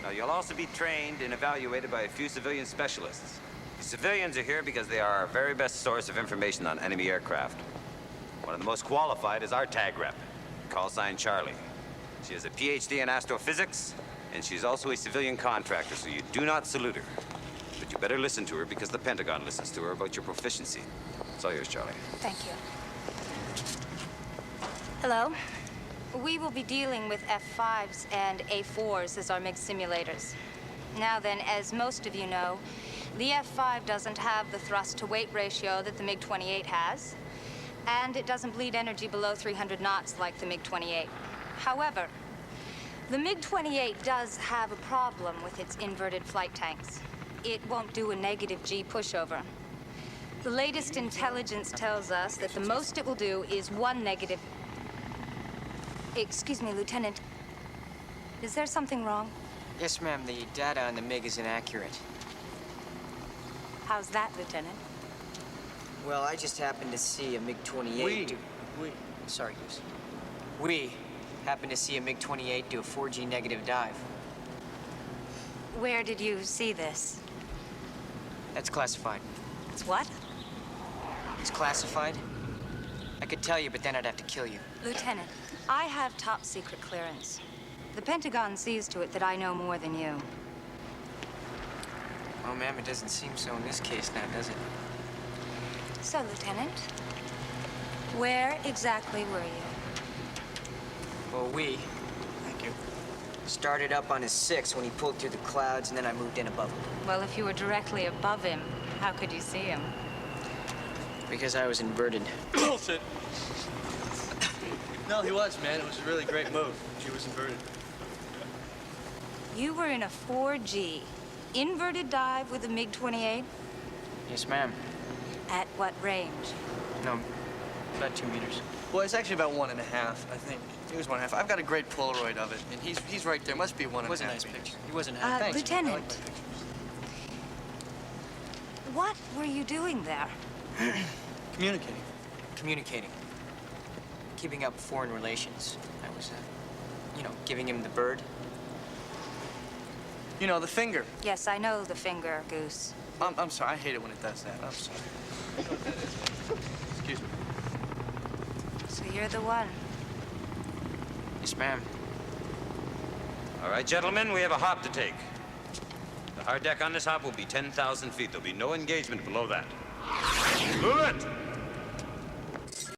Now, you'll also be trained and evaluated by a few civilian specialists. The civilians are here because they are our very best source of information on enemy aircraft. One of the most qualified is our tag rep, call sign Charlie. She has a PhD in astrophysics, and she's also a civilian contractor, so you do not salute her. But you better listen to her because the Pentagon listens to her about your proficiency. It's all yours, Charlie. Thank you. Hello. We will be dealing with F5s and A4s as our MiG simulators. Now then, as most of you know, the F5 doesn't have the thrust-to-weight ratio that the MiG-28 has, and it doesn't bleed energy below 300 knots like the MiG-28. However, the MiG-28 does have a problem with its inverted flight tanks. It won't do a negative G pushover. The latest intelligence tells us that the most it will do is one negative... Excuse me, Lieutenant. Is there something wrong? Yes, ma'am. The data on the MiG is inaccurate. How's that, Lieutenant? Well, I just happened to see a MiG-28 Sorry, Goose. We happened to see a MiG-28 do a 4G negative dive. Where did you see this? That's classified. It's what? It's classified? I could tell you, but then I'd have to kill you. Lieutenant, I have top secret clearance. The Pentagon sees to it that I know more than you. Well, ma'am, it doesn't seem so in this case now, does it? So, Lieutenant, where exactly were you? Well, Thank you. started up on his 6 when he pulled through the clouds, and then I moved in above him. Well, if you were directly above him, how could you see him? Because I was inverted. Bullshit. No, he was, man. It was a really great move. She was inverted. You were in a 4G inverted dive with a MiG-28? Yes, ma'am. At what range? No, about 2 meters. Well, it's actually about 1.5, I think. It was 1.5. I've got a great Polaroid of it, and he's right there. Must be 1.5. It was a nice meters. picture. He wasn't happy. Thanks, Lieutenant. man. I like my pictures. What were you doing there? Communicating. Communicating. Keeping up foreign relations. I was, giving him the bird. You know, the finger. Yes, I know the finger, Goose. I'm sorry. I hate it when it does that. I'm sorry. You know what that is? Excuse me. So you're the one. Yes, ma'am. All right, gentlemen, we have a hop to take. The hard deck on this hop will be 10,000 feet. There'll be no engagement below that. Move it!